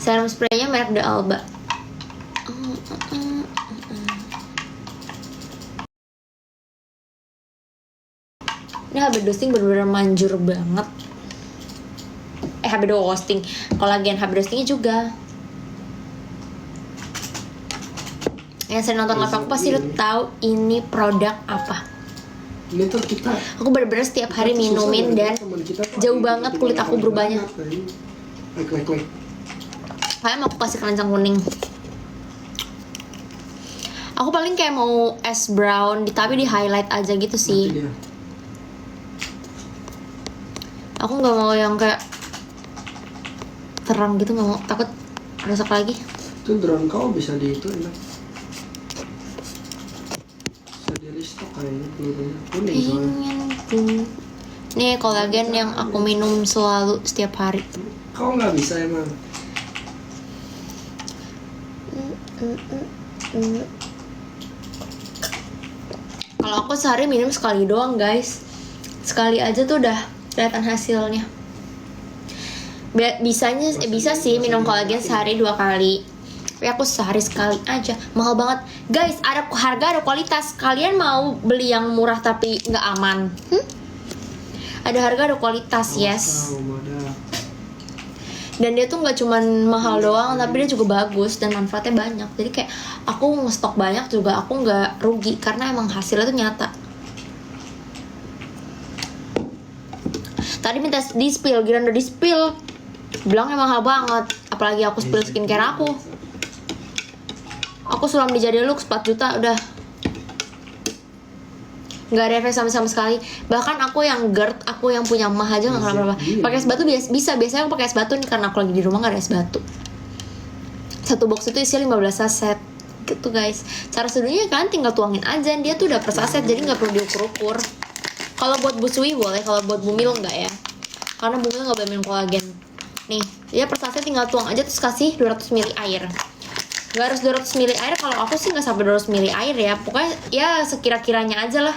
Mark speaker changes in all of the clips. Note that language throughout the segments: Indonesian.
Speaker 1: Serum spraynya merek The Alba. Ini HB Dosting bener-bener manjur banget. HB Dosting, kolagen HB Dostingnya juga. Yang saya nonton live aku pasti udah tahu ini produk apa.
Speaker 2: Ini tuh kita.
Speaker 1: Aku bener-bener setiap hari minumin dan jauh banget kulit aku berubahnya. Kayak mau aku kasih keranjang kuning. Aku paling kayak mau es brown, tapi di highlight aja gitu sih. Aku nggak mau yang kayak terang gitu, nggak mau, takut rusak lagi.
Speaker 2: Itu drone kau bisa di itu enak. Bisa di restock kayaknya pelurunya kuning soalnya.
Speaker 1: Nih kolagen yang aku minum selalu setiap hari.
Speaker 2: Kau nggak bisa emang.
Speaker 1: Kalau aku sehari minum sekali doang guys. Sekali aja tuh udah kelihatan hasilnya. Bisa sih minum kolagen sehari 2 kali. Tapi aku sehari sekali aja. Mahal banget guys, ada harga ada kualitas. Kalian mau beli yang murah tapi nggak aman? Ada harga ada kualitas, yes. Dan dia tuh nggak cuman mahal doang, tapi dia juga bagus dan manfaatnya banyak. Jadi kayak aku ngestok banyak juga aku nggak rugi karena emang hasilnya tuh nyata. Tadi minta di spill, gila udah di spill. Bilangnya mahal banget, apalagi aku spill skincare aku. Aku sulam di Jadelux 4 juta udah. Nggak ada efek sama sekali. Bahkan aku yang GERD, aku yang punya mah aja nggak kenapa-napa. Pakai es batu biasanya aku pakai es batu nih karena aku lagi di rumah nggak ada es batu. Satu box itu isinya 15 saset gitu guys. Cara seduhnya kan tinggal tuangin aja, dia tuh udah per saset jadi nggak perlu diukur-ukur. Kalau buat busui boleh, kalau buat bumil enggak ya. Karena bumil nggak boleh minum kolagen. Nih, dia per saset tinggal tuang aja terus kasih 200 ml air. Gak harus 200 ml air, kalau aku sih nggak sampai 200 ml air ya. Pokoknya ya sekira-kiranya aja lah.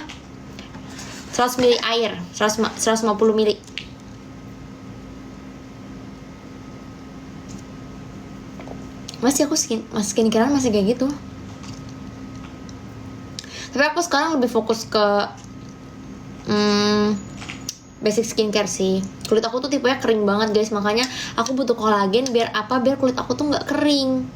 Speaker 1: 100 ml air, 150 ml. Masih aku skincarean masih kayak gitu. Tapi aku sekarang lebih fokus ke basic skincare sih. Kulit aku tuh tipenya kering banget guys, makanya aku butuh kolagen biar kulit aku tuh nggak kering.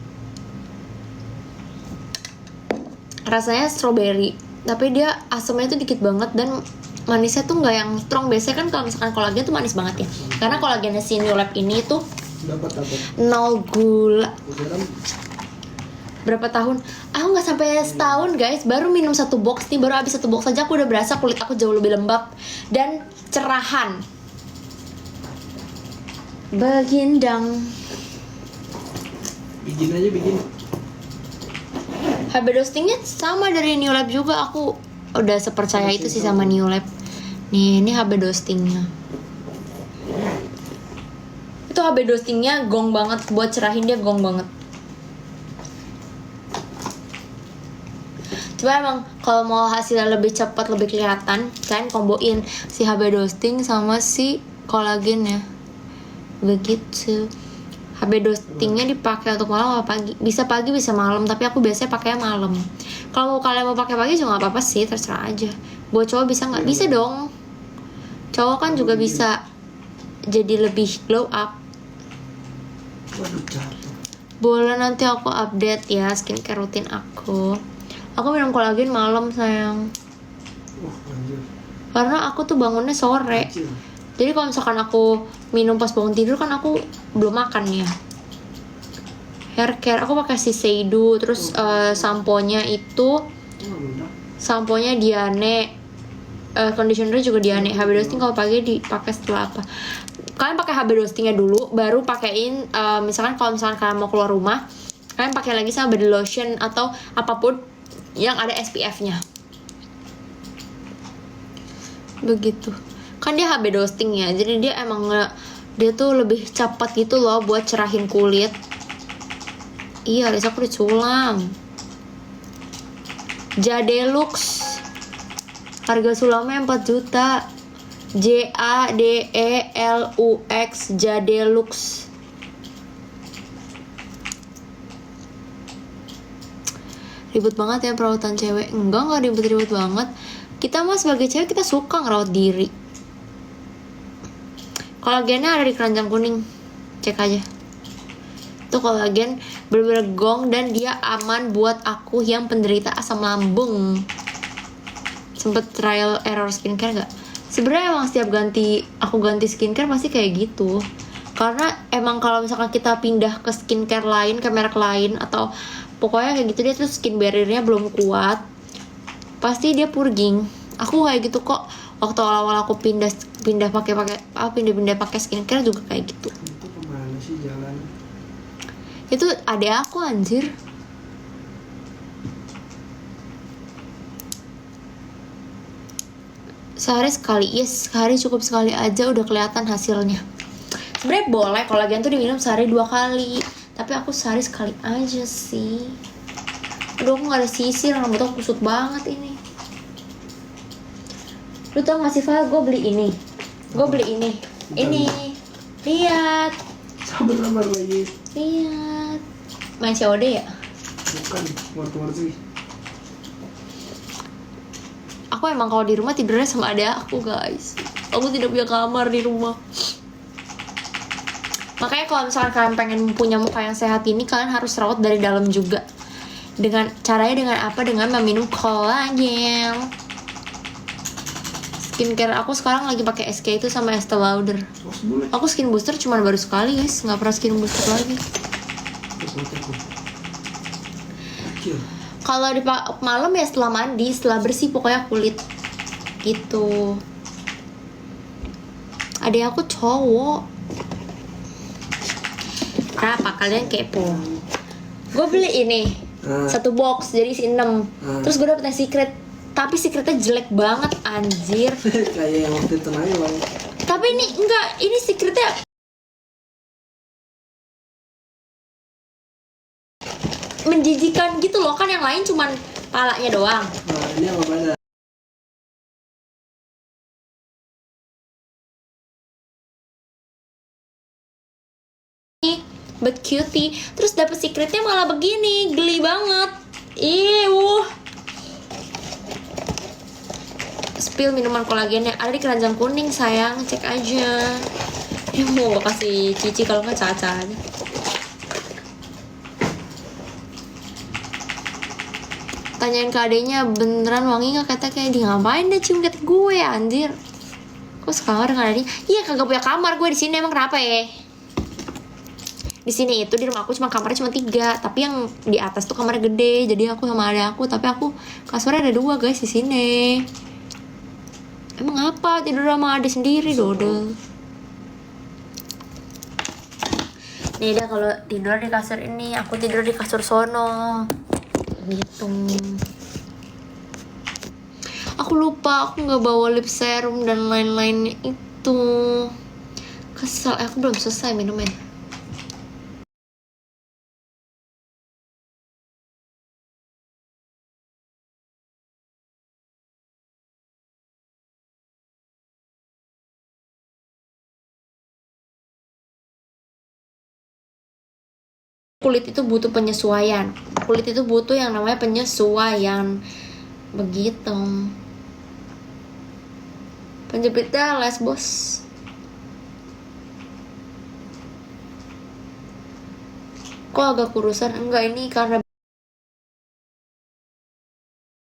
Speaker 1: Rasanya strawberry, tapi dia asamnya tuh dikit banget dan manisnya tuh nggak yang strong. Biasanya kan kalau misalkan kolagen tuh manis banget ya. Karena kolagennya si New Lab ini tuh
Speaker 2: dapat
Speaker 1: 0 gula. Berapa tahun? Aku nggak sampai setahun guys, baru minum 1 box nih, baru habis 1 box aja aku udah berasa kulit aku jauh lebih lembab dan cerahan. Begindang.
Speaker 2: Bikin aja bikin.
Speaker 1: HB Dostingnya sama dari New Lab juga, aku udah sepercaya itu sih sama New Lab. Nih, ini HB Dostingnya. Itu HB Dostingnya gong banget, buat cerahin dia gong banget. Cuma emang kalau mau hasilnya lebih cepat, lebih kelihatan, kalian komboin si HB Dosting sama si kolagen ya. Begitu. HB Dostingnya dipakai untuk malam atau pagi? Bisa pagi, bisa malam, tapi aku biasanya pakainya malam. Kalau kalian mau pakai pagi juga nggak apa-apa sih, terserah aja. Buat cowok bisa nggak? Bisa dong. Cowok kan juga bisa jadi lebih glow up. Boleh, nanti aku update ya skincare rutin aku. Aku minum kolagen malam sayang. Karena aku tuh bangunnya sore. Jadi kalau misalkan aku minum pas bangun tidur kan aku belum makan ya. Hair care aku pakai Shiseido, terus samponya itu samponya Diane, conditioner juga Diane. HB Dosting kalau pagi dipakai setelah apa? Kalian pakai HB Dostingnya dulu, baru pakein misalkan kalau misalkan kalian mau keluar rumah, kalian pakai lagi sama body lotion atau apapun yang ada SPF-nya. Begitu. Kan dia HB Dosting ya, jadi dia emang dia tuh lebih cepat gitu loh buat cerahin kulit. Iya, Lisa aku diculam. Jadelux, harga sulamnya 4 juta. JADELUX, Jadelux. ribet banget ya perawatan cewek. Enggak ribet-ribet banget. Kita mah sebagai cewek kita suka ngerawat diri. Kolagennya ada di keranjang kuning, cek aja. Itu kolagen bener-bener gong dan dia aman buat aku yang penderita asam lambung. Sempet trial error skincare gak? Sebenarnya emang setiap aku ganti skincare pasti kayak gitu. Karena emang kalau misalkan kita pindah ke skincare lain, ke merek lain atau pokoknya kayak gitu dia tuh skin barrier-nya belum kuat, pasti dia purging. Aku kayak gitu kok. Waktu awal-awal aku pindah pakai skincare juga kayak gitu.
Speaker 2: Itu kemana sih jalan?
Speaker 1: Itu adek aku anjir. Sehari sekali, yes, sehari cukup sekali aja udah kelihatan hasilnya. Sebenarnya boleh kolagen tuh diminum sehari 2 kali, tapi aku sehari sekali aja sih. Aduh, aku gak ada sisir, rambut aku kusut banget ini. Lu tau gak sih, Val, gue beli ini. Ini, lihat.
Speaker 2: Sabar lagi.
Speaker 1: Lihat. Main COD ya?
Speaker 2: Bukan, worth.
Speaker 1: Aku emang kalau di rumah tidurnya sama adek aku, guys. Aku tidak punya kamar di rumah. Makanya kalau misalkan kalian pengen punya muka yang sehat ini, kalian harus rawat dari dalam juga. Caranya dengan apa? Dengan meminum kolagen. Skincare aku sekarang lagi pakai SK itu sama Estee Lauder. Aku skin booster cuma baru sekali, guys. Nggak pernah skin booster lagi. Kalau di malam ya setelah mandi, setelah bersih pokoknya kulit gitu. Adek aku cowok. Kenapa kalian kepo? Gue beli ini 1 box jadi isi 6. Terus gue dapetnya secret, tapi secretnya jelek banget anjir.
Speaker 2: Kayak yang waktu itu aja bang.
Speaker 1: Tapi ini enggak, ini secretnya menjijikan gitu loh. Kan yang lain cuman palanya doang.
Speaker 2: Nah, ini apa beda?
Speaker 1: But cutie. Terus dapet secretnya malah begini. Geli banget. Iuh. Spill minuman kolagennya ada di keranjang kuning, sayang. Cek aja. Ini mau kasih Cici, kalau nggak Caca aja. Tanyain ke adenya beneran wangi nggak, kata kayak di ngapain deh cium kata gue anjir. Kok sekamar dengan adenya? Iya, kagak punya kamar gue di sini, emang kenapa ya? Di sini itu di rumah aku kamarnya cuma 3, tapi yang di atas tuh kamarnya gede, jadi aku sama adek aku, tapi aku kasurnya ada 2 guys di sini. Emang apa tidur sama adek sendiri dodol? Nih dah, kalau tidur di kasur ini, aku tidur di kasur sono gitu. Aku lupa aku nggak bawa lip serum dan lain-lainnya itu. Kesel, aku belum selesai minumnya. Kulit itu butuh penyesuaian. Kulit itu butuh yang namanya penyesuaian. Begitu. Penjepitnya les, bos. Kok agak kurusan? Enggak, ini karena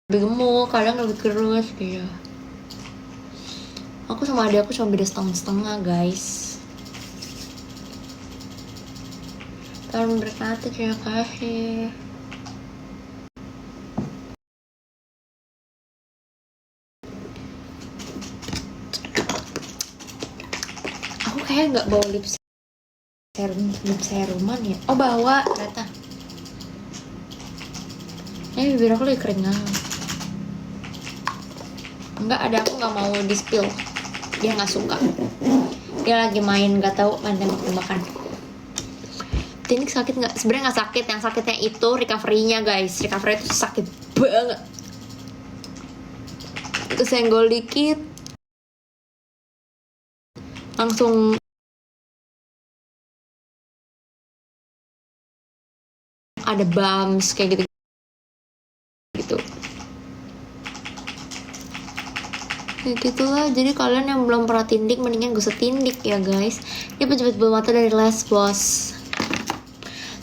Speaker 1: lebih gemuk, kadang lebih kurus ya. Aku sama adik aku cuma beda setengah-setengah, guys. Tolong berkata, terima kasih. Aku kayak nggak bawa lip seruman ya. Oh, bawa ternyata. Bibir aku lagi keringan. Enggak, ada aku nggak mau di spill. Dia nggak suka. Dia lagi main, nggak tahu main tembak-tembakan. Ini sakit nggak? Sebenarnya nggak sakit. Yang sakitnya itu recovery-nya, guys. Recovery itu sakit banget. Kesenggol dikit langsung ada bumps kayak gitu. ya gitulah. Jadi kalian yang belum pernah tindik mendingan gak usah tindik ya guys. Ini penjepit bulu mata dari Lesbos.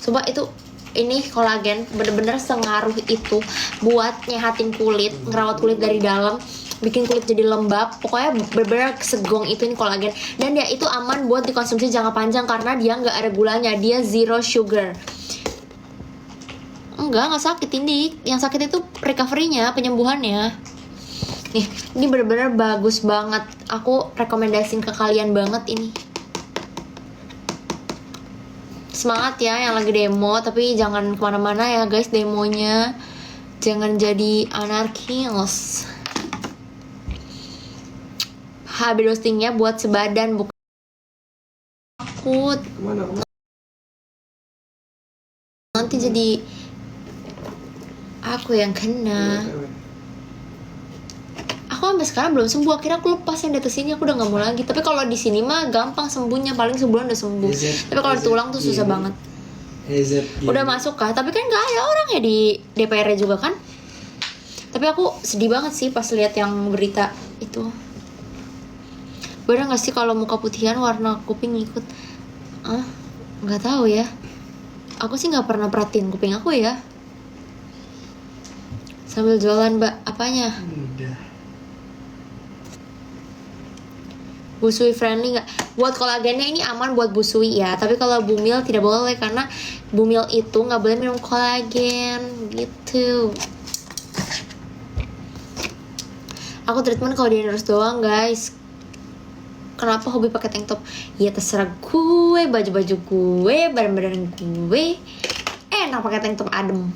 Speaker 1: Coba itu, ini kolagen bener-bener sengaruh itu buat nyehatin kulit, ngerawat kulit dari dalam, bikin kulit jadi lembab. Pokoknya bener-bener segong itu ini kolagen. Dan dia itu aman buat dikonsumsi jangka panjang karena dia nggak ada gulanya, dia zero sugar. Nggak sakit tindik. Yang sakit itu recovery-nya, penyembuhannya. Nih, ini bener-bener bagus banget. Aku rekomendasiin ke kalian banget ini. Semangat ya yang lagi demo, tapi jangan kemana-mana ya guys demonya. Jangan jadi anarkis. HB Dostingnya buat sebadan, bukan takut
Speaker 2: Kemana?
Speaker 1: nanti jadi aku yang kena. Aku sampai sekarang belum sembuh. Akhirnya aku lepas yang di atas sini, aku udah nggak mau lagi. Tapi kalau di sini mah gampang sembuhnya, paling sebulan udah sembuh. Tapi kalau di tulang tuh susah banget. Udah masuk kah? Tapi kan nggak ada orang ya di DPR juga kan. Tapi aku sedih banget sih pas lihat yang berita itu. Bener nggak sih kalau muka putihan warna kuping ikut? Nggak tahu ya. Aku sih nggak pernah perhatiin kuping aku ya. Sambil jualan mbak, apanya?
Speaker 2: Udah.
Speaker 1: Busui friendly nggak? Buat kolagennya ini aman buat busui ya. Tapi kalau bumil tidak boleh karena bumil itu nggak boleh minum kolagen gitu. Aku treatment kalau di endorse doang guys. Kenapa hobi pakai tank top? Ya terserah gue, baju-baju gue, barang-barang gue. Enak pakai tank top adem.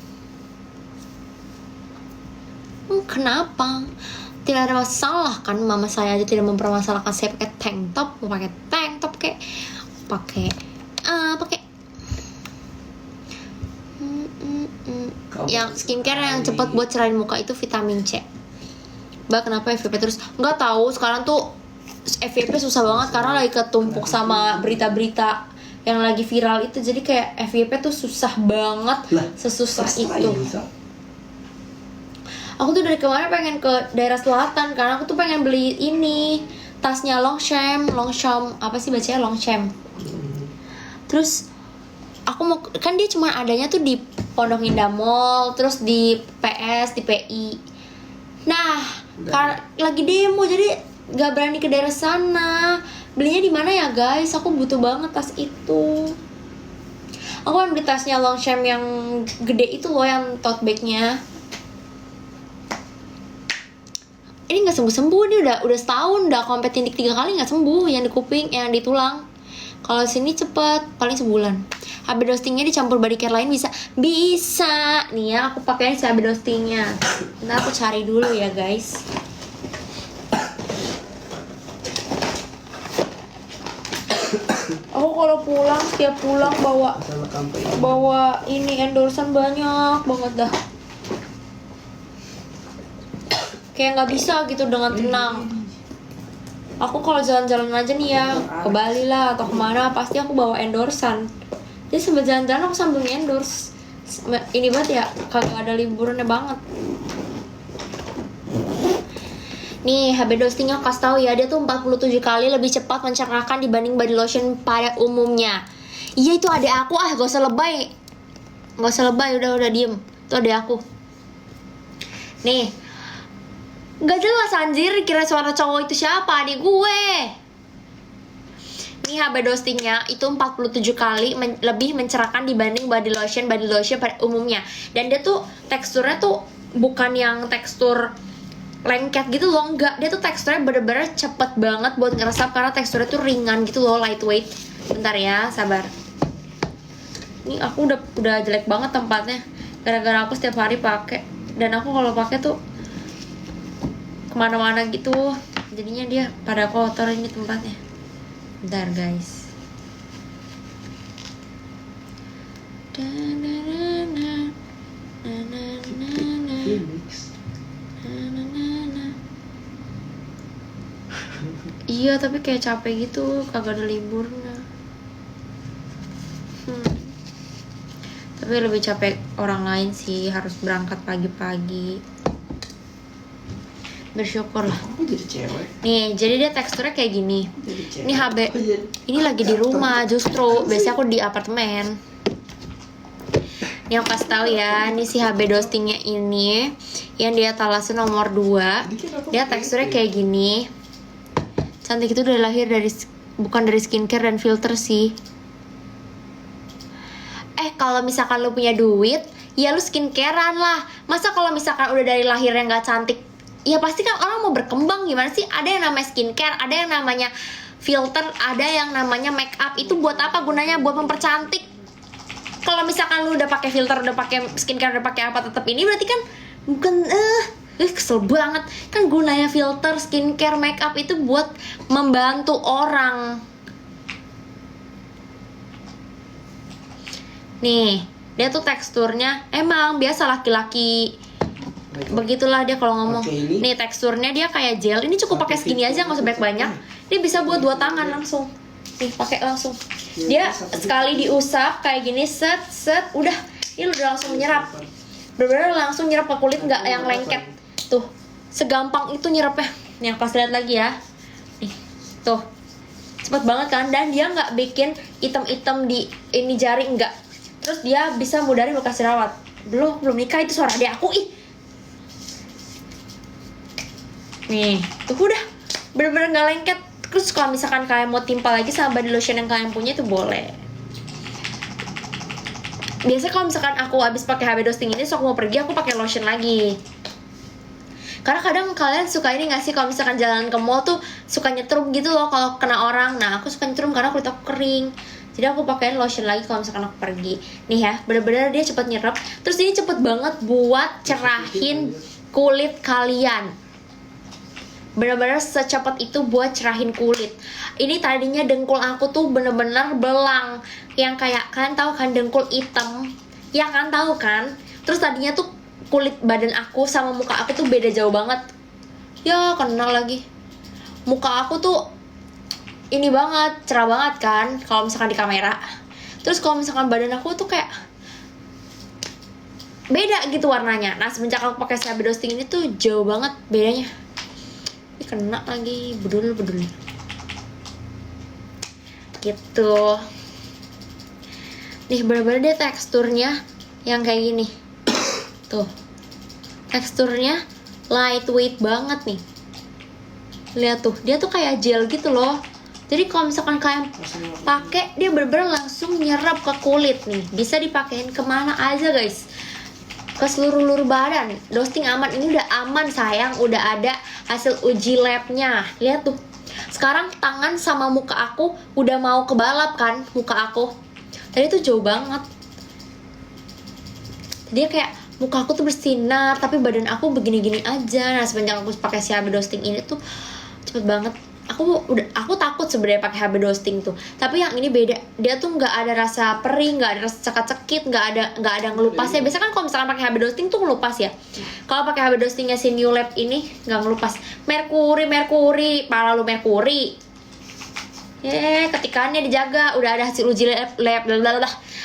Speaker 1: Kenapa? Tidak ada masalah kan, mama saya aja tidak mempermasalahkan saya pakai tank top. Mau pakai tank top kayak pakai yang skincare yang cepat buat cerahin muka itu vitamin C. Mbak kenapa FYP terus? Nggak tahu, sekarang tuh FYP susah banget karena lagi ketumpuk sama berita-berita yang lagi viral itu. Jadi kayak FYP tuh susah banget, sesusah itu. Aku tuh dari kemarin pengen ke daerah selatan karena aku tuh pengen beli ini tasnya Longchamp apa sih bacanya Longchamp. Terus aku mau, kan dia cuma adanya tuh di Pondok Indah Mall, terus di PS, di PI. Nah, lagi demo jadi gak berani ke daerah sana. Belinya di mana ya guys? Aku butuh banget tas itu. Aku kan beli tasnya Longchamp yang gede itu loh, yang tote bagnya. Ini nggak sembuh, ini udah setahun, udah kompet tindik 3 kali nggak sembuh, yang di kuping, yang di tulang. Kalau sini cepet, paling sebulan. HB Dostingnya dicampur body care lain bisa nih ya. Aku pakai HB Dostingnya. Ntar aku cari dulu ya guys. Aku kalau pulang, setiap pulang bawa ini endorsan banyak banget dah. Kayak nggak bisa gitu dengan tenang. Aku kalau jalan-jalan aja nih ya, ke Bali lah atau kemana, pasti aku bawa endorsan. Jadi sambil jalan-jalan aku sambil endorse. Ini banget ya, kagak ada liburannya banget. Nih, HB Dostingnya aku kasih tahu ya, dia tuh 47 kali lebih cepat mencernahkan dibanding body lotion pada umumnya. Iya itu adek aku, gak usah lebay. Udah diem. Itu adek aku. Nih, gak jelas anjir, kira suara cowok itu siapa? Adik gue. Ini HB Dostingnya itu 47 kali lebih mencerahkan dibanding body lotion pada umumnya. Dan dia tuh teksturnya tuh bukan yang tekstur lengket gitu loh, enggak. Dia tuh teksturnya bener-bener cepet banget buat ngeresap karena teksturnya tuh ringan gitu loh, lightweight. Bentar ya, sabar. Ini aku udah jelek banget tempatnya gara-gara aku setiap hari pakai. Dan aku kalau pakai tuh kemana-mana gitu, jadinya dia pada kotor ini tempatnya. Bentar guys. Iya tapi kayak capek gitu, kagak ada liburnya. Tapi lebih capek orang lain sih, harus berangkat pagi-pagi. Bersyukur lah.
Speaker 2: Aku jadi cewek.
Speaker 1: Nih, jadi dia teksturnya kayak gini.
Speaker 2: Jadi cewek.
Speaker 1: Ini HB.
Speaker 2: Oh, jadi-
Speaker 1: Ini lagi di rumah justru. Biasanya aku di apartemen. Ini aku kasih tahu ya, ini si HB Dostingnya ini yang dia talase nomor 2. Dia teksturnya kayak gini. Cantik itu dari lahir dari bukan dari skincare dan filter sih. Kalau misalkan lu punya duit, ya lu skincarean lah. Masa kalau misalkan udah dari lahir yang gak cantik, ya pasti kan orang mau berkembang. Gimana sih? Ada yang namanya skincare, ada yang namanya filter, ada yang namanya make up. Itu buat apa gunanya? Buat mempercantik. Kalau misalkan lu udah pakai filter, udah pakai skincare, udah pakai apa, tetap ini berarti kan bukan kesel banget. Kan gunanya filter, skincare, make up itu buat membantu orang. Nih, dia tuh teksturnya emang biasa laki-laki begitulah dia kalau ngomong.
Speaker 2: Pakai ini.
Speaker 1: Nih teksturnya dia kayak gel. Ini cukup pakai segini aja, nggak usah banyak-banyak. Ini bisa buat 2 tangan langsung. Nih pakai langsung. Dia sekali diusap kayak gini, set, udah. Ini udah langsung menyerap. Bener-bener langsung nyerap ke kulit, nggak yang lengket. Tuh, segampang itu nyerapnya. Nih pas lihat lagi ya. Nih, tuh. Cepet banget kan, dan dia nggak bikin item-item di ini jari, nggak. Terus dia bisa mudahin bekas jerawat. Belum nikah itu suara dia aku ih. Nih, tuh udah bener-bener nggak lengket. Terus kalau misalkan kalian mau timpal lagi sama body lotion yang kalian punya itu boleh. Biasanya kalau misalkan aku habis pakai HB Dosting ini, so aku mau pergi aku pakai lotion lagi. Karena kadang kalian suka ini nggak sih, kalau misalkan jalan ke mall tuh suka nyetrum gitu loh kalau kena orang. Nah aku suka nyetrum karena kulit aku kering. Jadi aku pakein lotion lagi kalau misalkan aku pergi. Nih ya, bener-bener dia cepet nyerap. Terus ini cepet banget buat cerahin kulit kalian. Bener-bener secepat itu buat cerahin kulit. Ini tadinya dengkul aku tuh bener-bener belang. Yang kayak, kalian tahu kan dengkul hitam? Ya kan, tahu kan? Terus tadinya tuh kulit badan aku sama muka aku tuh beda jauh banget. Ya kenal lagi. Muka aku tuh ini banget, cerah banget kan kalau misalkan di kamera. Terus kalau misalkan badan aku tuh kayak beda gitu warnanya. Nah semenjak aku pakai HB Dosting ini tuh jauh banget bedanya. Ini kena lagi, bedul gitu. Nih bener-bener dia teksturnya yang kayak gini. Tuh, teksturnya lightweight banget nih. Lihat tuh, dia tuh kayak gel gitu loh. Jadi kalau misalkan kalian pakai, dia bener-bener langsung nyerap ke kulit nih. Bisa dipakein kemana aja guys, ke seluruh badan. Dosting aman, ini udah aman sayang, udah ada hasil uji labnya. Lihat tuh, sekarang tangan sama muka aku udah mau kebalap kan, muka aku. Tadi tuh jauh banget. Dia kayak muka aku tuh bersinar, tapi badan aku begini-gini aja. Nah semenjak aku pakai si HB Dosting ini tuh cepet banget. Aku takut sebenarnya pakai HB Dosting tuh, tapi yang ini beda. Dia tuh nggak ada rasa perih, nggak ada rasa cekit-cekit, nggak ada ngelupas ya. Biasanya kan kalau misalkan pakai HB Dosting tuh ngelupas ya. Kalau pakai HB Dostingnya si New Lab ini nggak ngelupas. Merkuri, pala lu Merkuri. Ketikannya dijaga, udah ada hasil uji lab,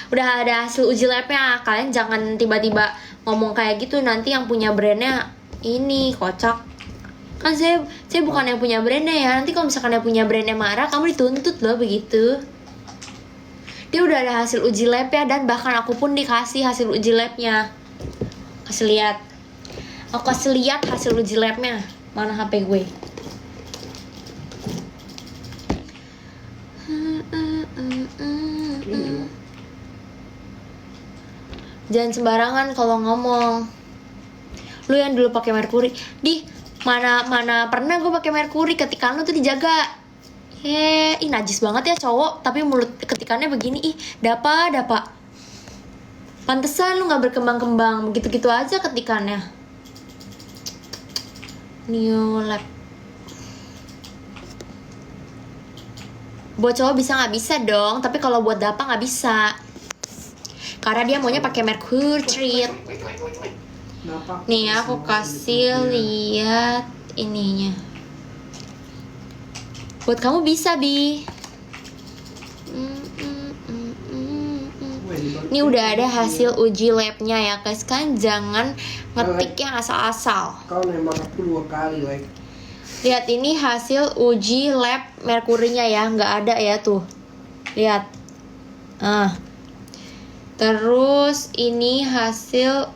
Speaker 1: udah ada hasil uji labnya. Kalian jangan tiba-tiba ngomong kayak gitu, nanti yang punya brandnya ini kocak. Kan saya bukan yang punya brandnya ya. Nanti kalau misalkan yang punya brandnya marah, kamu dituntut loh begitu. Dia udah ada hasil uji lab ya, dan bahkan aku pun dikasih hasil uji labnya. Kasih lihat. Aku kasih lihat hasil uji labnya. Mana HP gue? Jangan sembarangan kalau ngomong. Lu yang dulu pakai Merkuri, mana pernah gue pakai Merkuri, ketikan lu tuh dijaga. Ih najis banget ya cowok, tapi mulut ketikannya begini, ih dapa. Pantesan lu nggak berkembang-kembang, begitu-gitu aja ketikannya. New Lab. Buat cowok bisa nggak bisa dong, tapi kalau buat dapa nggak bisa. Karena dia maunya pakai Mercury Treat. Nih aku kasih lihat ininya. Buat kamu bisa, Bi. Ini udah ada hasil uji labnya ya guys, kan jangan ngetik yang asal-asal.
Speaker 2: Kau nembak aku 2 kali, like.
Speaker 1: Lihat ini hasil uji lab merkurinya ya, nggak ada ya tuh. Lihat. Terus ini hasil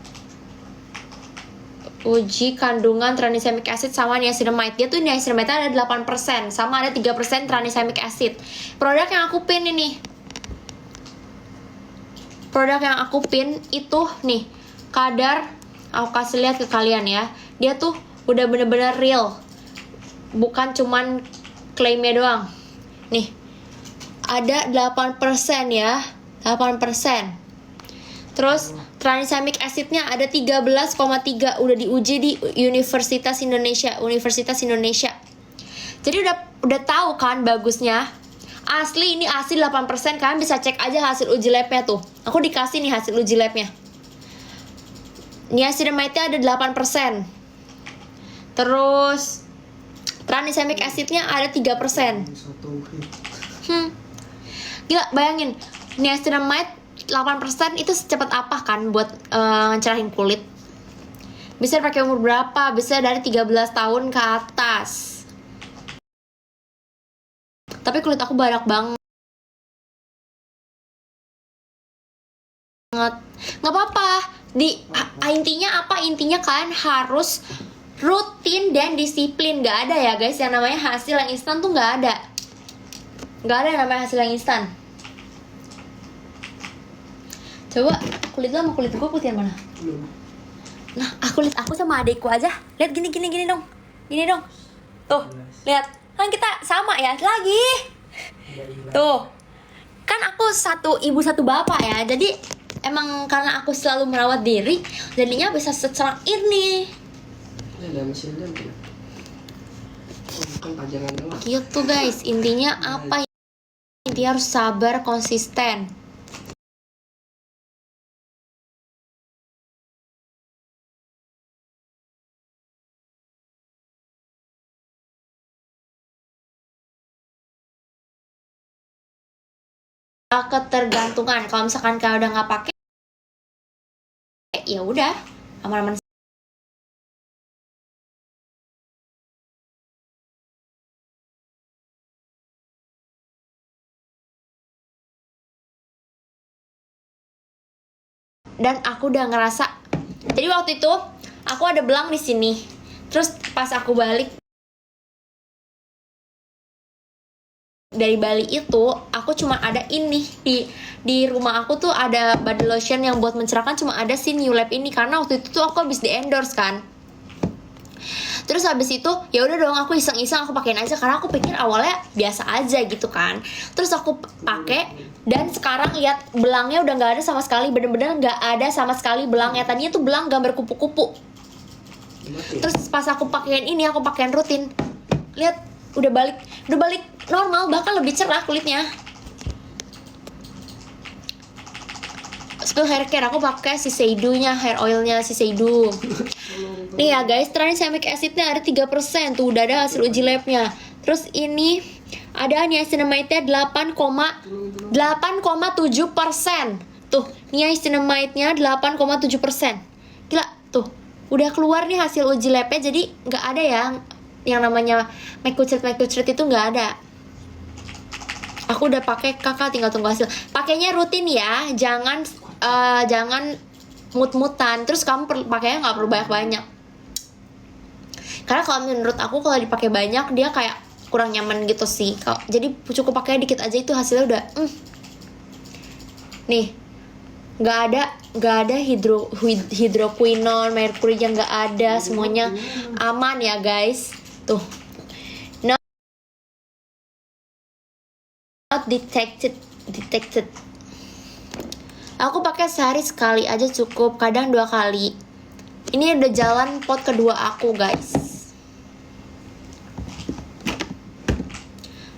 Speaker 1: uji kandungan tranexamic acid sama niacinamide. Dia tuh niacinamide ada 8%, sama ada 3% tranexamic acid. Produk yang aku pin ini. Produk yang aku pin itu nih, kadar aku kasih lihat ke kalian ya. Dia tuh udah bener-bener real. Bukan cuman klaimnya doang. Nih. Ada 8% ya. 8%. Terus tranexamic acidnya ada 13,3, udah diuji di Universitas Indonesia. Jadi udah tahu kan bagusnya. Asli ini asli 8%, kalian bisa cek aja hasil uji labnya tuh. Aku dikasih nih hasil uji labnya. Niacinamide-nya ada 8%. Terus tranexamic acidnya ada 3%. Gila, bayangin niacinamide 8% itu secepat apa kan buat ngecerahin kulit. Bisa pakai umur berapa? Bisa dari 13 tahun ke atas. Tapi kulit aku badak banget. Nggak apa-apa. Intinya apa? Intinya kalian harus rutin dan disiplin. Nggak ada ya guys yang namanya hasil yang instan tuh nggak ada. Nggak ada yang namanya hasil yang instan. Coba kulit lo sama kulit gue putihan mana? Nah, kulit aku sama adikku aja. Lihat gini dong. Gini dong. Tuh, lihat. Kan kita sama ya lagi. Tuh. Kan aku satu ibu satu bapak ya. Jadi emang karena aku selalu merawat diri, jadinya bisa secerah ini.
Speaker 2: Ini ada mesin jam kan? Oh, bukan pajangan doang.
Speaker 1: Gitu guys, intinya apa? Intinya harus sabar, konsisten. Ketergantungan. Kalau misalkan kalian udah nggak pakai, ya udah aman-aman. Dan aku udah ngerasa. Jadi waktu itu aku ada belang di sini. Terus pas aku balik dari Bali itu, aku cuma ada ini di rumah aku tuh ada body lotion yang buat mencerahkan, cuma ada si New Lab ini karena waktu itu tuh aku habis di endorse kan. Terus habis itu ya udah dong, aku iseng-iseng aku pakein aja karena aku pikir awalnya biasa aja gitu kan. Terus aku pakai dan sekarang lihat belangnya udah nggak ada sama sekali, bener-bener nggak ada sama sekali belangnya. Tadinya tuh belang gambar kupu-kupu. Terus pas aku pakein ini, aku pakein rutin, lihat udah balik normal, bahkan lebih cerah kulitnya. Spill hair care, aku pakai Shiseido-nya, hair oilnya Shiseido. Nih ya guys, tranexamic acidnya ada 3%, tuh udah ada hasil uji labnya. Terus ini ada niacinamide-nya 8,7%. Tuh, niacinamide-nya 8,7%. Gila, tuh udah keluar nih hasil uji labnya, jadi nggak ada yang namanya make kucret itu nggak ada. Aku udah pakai, kakak tinggal tunggu hasil. Pakainya rutin ya, jangan mut-mutan. Terus kamu pakainya nggak perlu banyak-banyak. Karena kalau menurut aku kalau dipakai banyak dia kayak kurang nyaman gitu sih. Jadi cukup pakai dikit aja itu hasilnya udah. Nih, nggak ada hidroquinone, merkuri yang nggak ada, semuanya aman ya guys. Tuh, not detected. Aku pakai sehari sekali aja cukup, kadang 2 kali. Ini udah jalan pot kedua aku guys.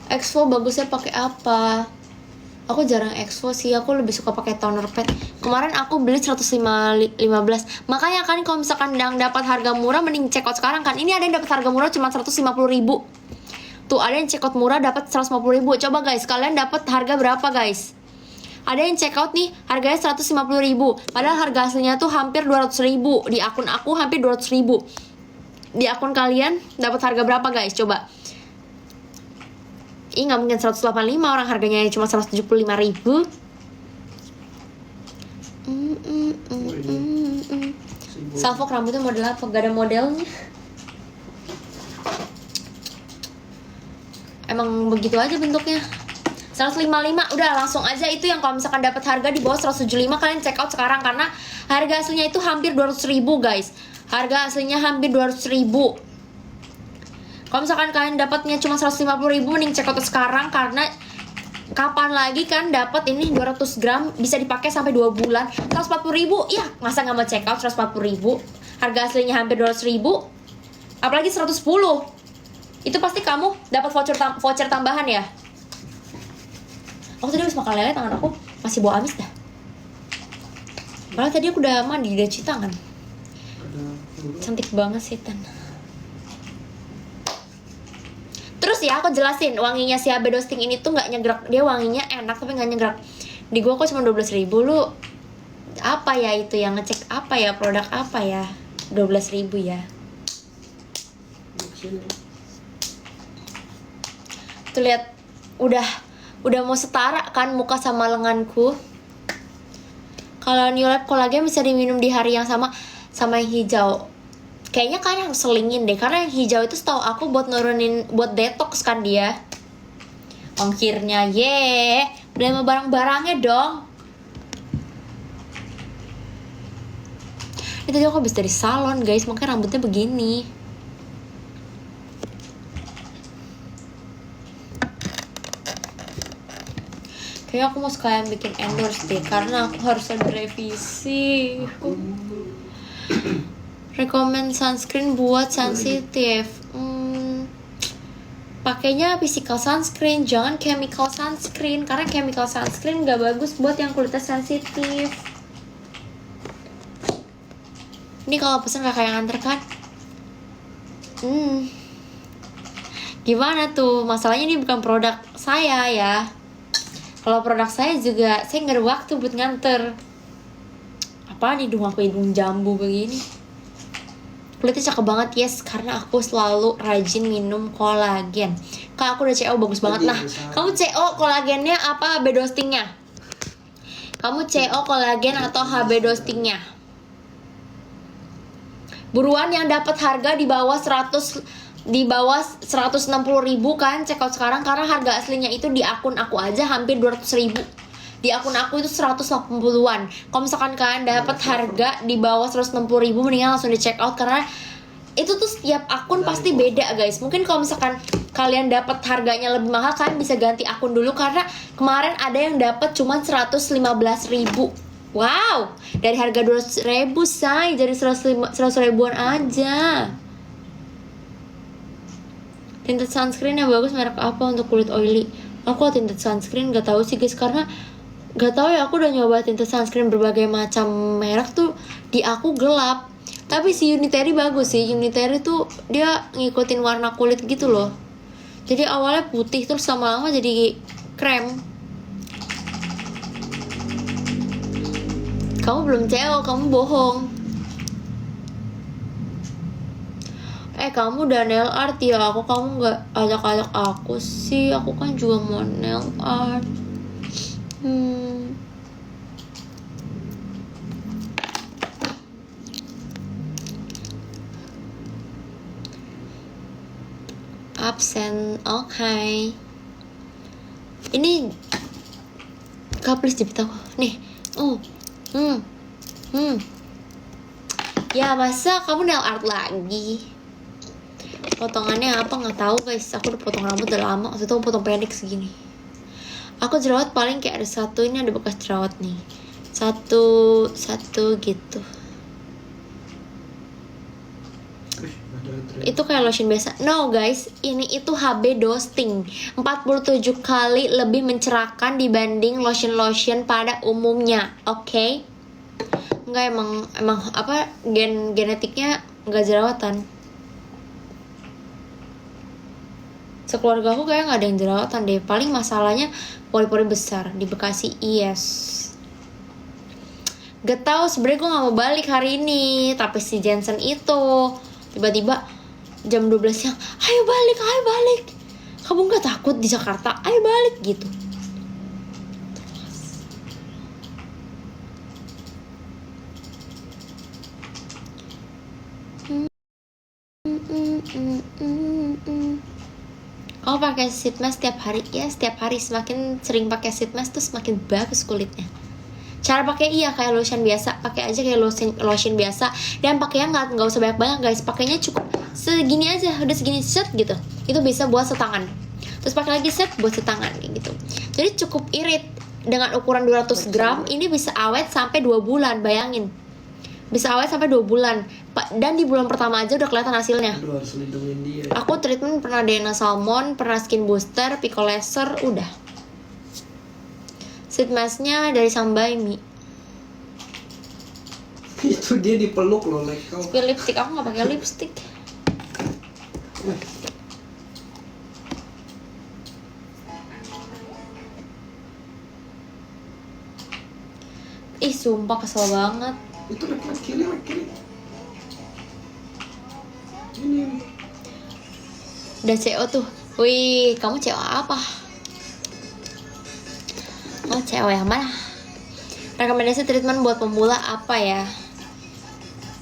Speaker 1: Exfo bagusnya pakai apa? Aku jarang exfo sih, aku lebih suka pakai toner pad. Kemarin aku beli 115. Makanya kan kalau misalkan yang dapat harga murah mending check out sekarang kan. Ini ada yang dapat harga murah cuma 150.000. Tuh ada yang check out murah dapat 150.000. Coba guys, kalian dapat harga berapa guys? Ada yang check out nih, harganya 150.000. Padahal harga aslinya tuh hampir 200.000. Di akun aku hampir 200.000. Di akun kalian dapat harga berapa guys? Coba. Ih, nggak mungkin 185, orang harganya cuma 175.000. Salfok rambutnya model apa? Gak ada modelnya. Emang begitu aja bentuknya. 155, udah langsung aja itu yang kalau misalkan dapat harga di bawah 175 kalian check out sekarang karena harga aslinya itu hampir 200.000 guys. Harga aslinya hampir 200.000. Kalau misalkan kalian dapatnya cuma 150.000 mending check out sekarang karena kapan lagi kan dapat ini 200 gram bisa dipakai sampai 2 bulan. 140.000, ya masa nggak mau check out 140.000? Harga aslinya hampir 200.000. Apalagi 110. Itu pasti kamu dapat voucher tambahan ya. Aku tadi habis makan lele, tangan aku masih bau amis dah. Padahal tadi aku udah mandi, udah cuci tangan. Cantik banget sih Tan. Terus ya aku jelasin, wanginya si HB Dosting ini tuh nggak nyegrak. Dia wanginya enak tapi nggak nyegrak. Di gua kok cuma 12.000. Lu apa ya itu yang ngecek apa ya, produk apa ya? 12.000 ya. Tuh lihat, udah mau setara kan muka sama lenganku. Kalau New Lab Collagen bisa diminum di hari yang sama yang hijau. Kayaknya kalian harus selingin deh, karena yang hijau itu setahu aku buat nurunin, buat detox kan dia. Ongkirnya, beli sama barang-barangnya dong. Ini tadi aku habis dari salon guys, makanya rambutnya begini. Kayaknya aku mau sekalian bikin endorse deh, karena aku harus ada revisi. Recommend sunscreen buat sensitif. Pakainya physical sunscreen, jangan chemical sunscreen, karena chemical sunscreen gak bagus buat yang kulitnya sensitif. Ini kalau pesen kakak yang antar kan? Gimana tuh? Masalahnya ini bukan produk saya ya. Kalau produk saya juga, saya nggak ada waktu buat nganter. Apaan hidung aku hidung jambu begini? Kulitnya cakep banget, yes, karena aku selalu rajin minum kolagen. Kak, aku udah CO bagus banget. Nah, kamu CO kolagennya apa HB Dostingnya? Kamu CO kolagen atau HB Dostingnya? Buruan yang dapat harga di bawah 160.000 kan, check out sekarang karena harga aslinya itu di akun aku aja hampir 200.000. Di akun aku itu 180-an. Kalau misalkan kalian dapat harga di bawah 160.000 mendingan langsung di check out karena itu tuh setiap akun pasti beda guys. Mungkin kalau misalkan kalian dapat harganya lebih mahal, kalian bisa ganti akun dulu karena kemarin ada yang dapat cuma 115.000. Wow, dari harga 200.000 say jadi 100 ribuan aja. Tinted sunscreen yang bagus merek apa untuk kulit oily? Aku tinted sunscreen gak tahu sih guys, karena gak tahu ya, aku udah nyoba tinted sunscreen berbagai macam merek tuh di aku gelap. Tapi si Unitary bagus sih. Unitary tuh dia ngikutin warna kulit gitu loh. Jadi awalnya putih terus lama-lama jadi krem. Kamu belum CEO, kamu bohong. Kamu udah nail art ya, kamu nggak ajak-ajak aku sih. Aku kan juga mau nail art. Absen, oke. Ini Kak, please jepit aku. Nih. Ya masa kamu nail art lagi? Potongannya apa nggak tahu guys. Aku udah potong rambut udah lama. Waktu itu aku potong pendek segini. Aku jerawat paling kayak ada satu, ini ada bekas jerawat nih. Satu gitu. Itu kayak lotion biasa. No guys, ini itu HB Dosting. 47 kali lebih mencerahkan dibanding lotion-lotion pada umumnya. Oke? Enggak, emang apa genetiknya enggak jerawatan. Sekeluarga aku kayak nggak ada yang jerawatan deh. Paling masalahnya pori-pori besar di Bekasi. Yes. Gak tau sebenarnya gue gak mau balik hari ini, tapi si Jensen itu tiba-tiba jam 12 siang, ayo balik, kamu gak takut di Jakarta, ayo balik gitu. Kamu pakai sheet mask setiap hari? Ya setiap hari, semakin sering pakai sheet mask tuh semakin bagus kulitnya. Cara pakai iya kayak lotion biasa, pakai aja kayak lotion biasa, dan pakainya nggak usah banyak guys, pakainya cukup segini aja, udah segini set gitu, itu bisa buat setangan, terus pakai lagi set buat setangan kayak gitu. Jadi cukup irit, dengan ukuran 200 gram ini bisa awet sampai 2 bulan, bayangin, bisa awet sampai 2 bulan, dan di bulan pertama aja udah kelihatan hasilnya.
Speaker 2: Aduh, harus lindungin dia.
Speaker 1: Aku treatment pernah DNA Salmon, pernah skin booster, pico laser, udah. Sheet masknya dari Sambaimi.
Speaker 2: Itu dia dipeluk loh, like kau.
Speaker 1: Pakai lipstick, aku nggak pakai lipstick. Ih, sumpah kesel banget.
Speaker 2: Itu lek kiri. Ini.
Speaker 1: Udah CO tuh. Wih, kamu CO apa? Oh, CO yang mana? Rekomendasi treatment buat pemula apa ya?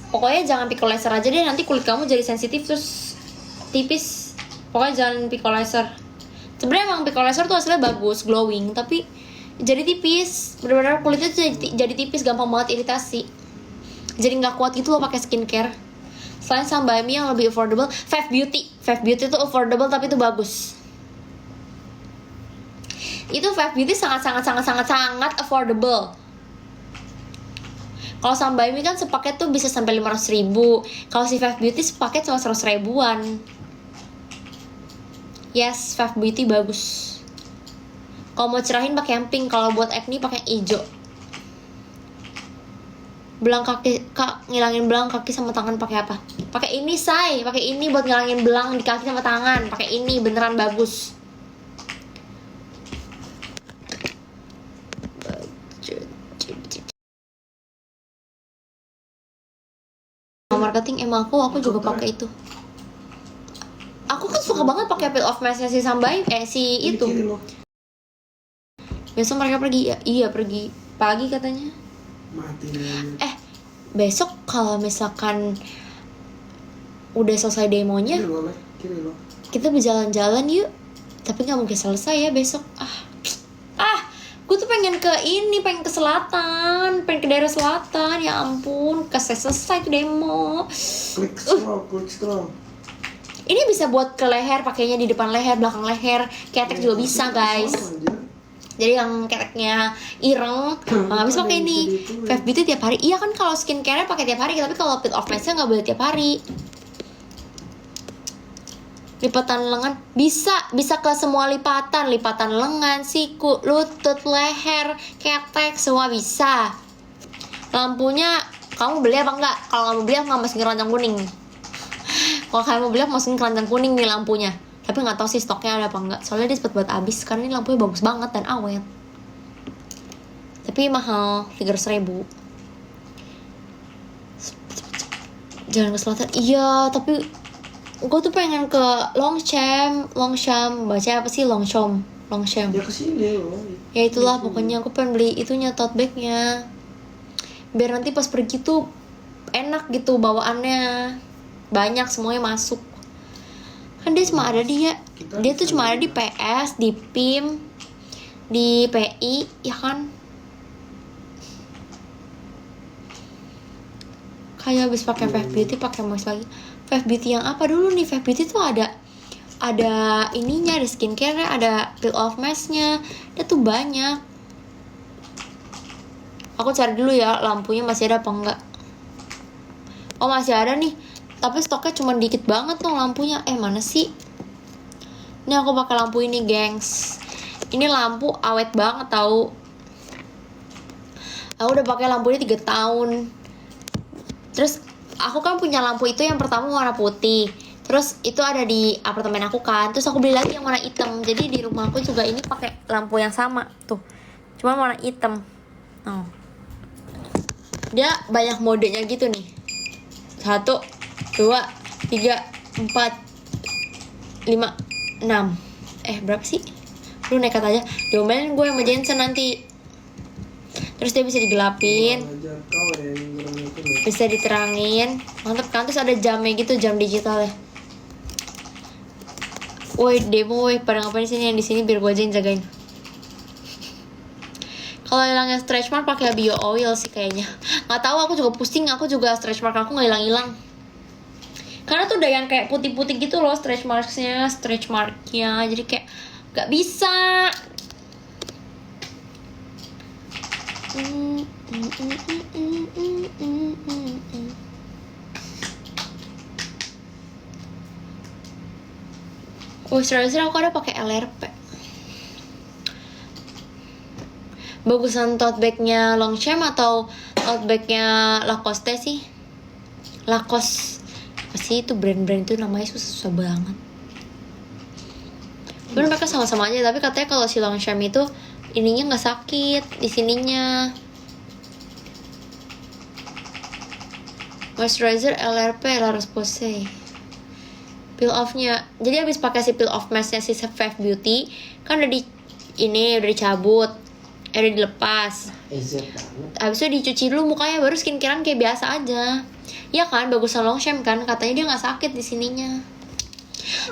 Speaker 1: Pokoknya jangan pico laser aja deh, nanti kulit kamu jadi sensitif terus tipis. Pokoknya jangan pico laser. Sebenarnya emang pico laser tuh hasilnya bagus, glowing, tapi jadi tipis. Benar-benar kulitnya tuh jadi tipis, gampang banget iritasi. Jadi nggak kuat gitu loh pakai skincare. Selain Sambaimi yang lebih affordable, Five Beauty itu affordable tapi itu bagus. Itu Five Beauty sangat affordable. Kalau Sambaimi kan sepaket tuh bisa sampai 500.000. Kalau si Five Beauty sepaket cuma 100 ribuan. Yes, Five Beauty bagus. Kalau mau cerahin pakai yang pink, kalau buat acne pakai yang hijau. Belang kaki, Kak, ngilangin belang kaki sama tangan pakai apa? Pakai ini, say. Pakai ini buat ngilangin belang di kaki sama tangan. Pakai ini, beneran bagus. Marketing emang aku juga pakai itu. Aku kan suka banget pakai peel off mask si Sambai si itu. Besok mereka pergi ya? Iya pergi pagi katanya.
Speaker 2: Mati.
Speaker 1: Besok kalau misalkan udah selesai demonya,
Speaker 2: Kiri loh.
Speaker 1: kita berjalan-jalan yuk. Tapi nggak mungkin selesai ya besok. Gue tuh pengen ke selatan, pengen ke daerah selatan. Ya ampun, selesai tuh demo.
Speaker 2: Klik scroll.
Speaker 1: Ini bisa buat ke leher, pakainya di depan leher, belakang leher, ketek juga bisa guys. Jadi yang keteknya ireng, nggak bisa pakai ini. Five Beauty tiap hari. Iya kan kalau skincare pakai tiap hari, tapi kalau peel off mask-nya nggak boleh tiap hari. Lipatan lengan bisa ke semua lipatan lengan, siku, lutut, leher, ketek, semua bisa. Lampunya kamu beli apa enggak? Kalau kamu beli aku nggak masukin keranjang kuning. Kalau kamu beli aku masukin keranjang kuning nih lampunya. Tapi nggak tahu sih stoknya ada apa enggak. Soalnya dia cepet buat habis karena ini lampunya bagus banget dan awet. Tapi mahal, 300.000. Jalan ke selatan. Iya, tapi gue tuh pengen ke Longchamp, baca apa sih Longchamp?
Speaker 2: Ya kesini loh.
Speaker 1: Ya itulah pokoknya aku pengen beli itunya, tote bagnya. Biar nanti pas pergi tuh enak gitu bawaannya, banyak semuanya masuk. Kan dia cuma ada dia tuh cuma ada di PS, di PIM, di PI, ya kan? Kayak habis pakai Five Beauty pakai mask lagi. Five Beauty yang apa dulu nih? Five Beauty tuh ada ininya, ada skincare, ada peel off mask-nya. Dia tuh banyak. Aku cari dulu ya lampunya masih ada apa enggak. Oh masih ada nih. Tapi stoknya cuma dikit banget tuh lampunya. Mana sih? Ini aku pakai lampu ini, gengs. Ini lampu awet banget tahu. Aku udah pakai lampu ini 3 tahun. Terus aku kan punya lampu itu yang pertama warna putih. Terus itu ada di apartemen aku kan. Terus aku beli lagi yang warna hitam. Jadi di rumah aku juga ini pakai lampu yang sama tuh. Cuma warna hitam. Oh. Dia banyak modenya gitu nih. 1, 2, 3, 4, 5, 6. Berapa sih? Lu nekat aja. Diomelin gue sama Jensen nanti. Terus dia bisa digelapin,
Speaker 2: Ajar kau yang kurang itu loh.
Speaker 1: bisa diterangin. Mantep kan? Terus ada jamnya gitu, jam digital ya. Woi demo, woi pada ngapain sini yang di sini biar gue aja yang jagain. Kalau hilangnya stretch mark pakai bio oil sih kayaknya. Nggak tahu, aku juga pusing. Aku juga stretch mark aku nggak hilang-hilang. Karena tuh udah yang kayak putih-putih gitu loh stretch marknya. Jadi kayak nggak bisa. Moisturizer aku ada pakai LRP. Bagusan tote bagnya Longchamp atau tote bagnya Lacoste sih? Lacoste apa sih itu brand-brand itu namanya susah banget. Sebenarnya mereka sama-sama aja, tapi katanya kalau si Longchamp itu ininya nggak sakit di sininya. Moisturizer LRP La Roche-Posay. Peel off-nya, jadi habis pakai si peel off mask-nya si Fave Beauty kan udah udah dicabut, udah dilepas.
Speaker 2: Banget.
Speaker 1: Habis itu dicuci dulu mukanya, baru skincarean kayak biasa aja. Ya kan, bagusan Longchamp kan, katanya dia nggak sakit di sininya.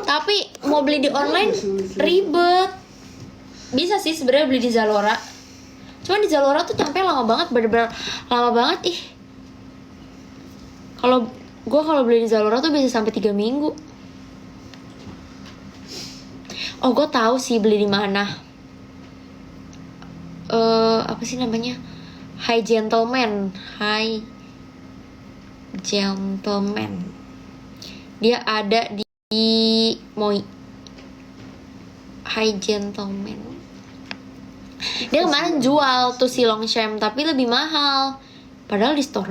Speaker 1: Tapi mau beli di online ribet. Bisa sih sebenarnya beli di Zalora. Cuma di Zalora tuh nyampe lama banget, bener-bener lama banget ih. Kalau beli di Zalora tuh bisa sampai 3 minggu. Oh, gue tahu sih beli di mana. Apa sih namanya? High Gentleman. Dia ada di Moi. High Gentleman. Dia kemarin jual tuh si Longchamp tapi lebih mahal. Padahal di store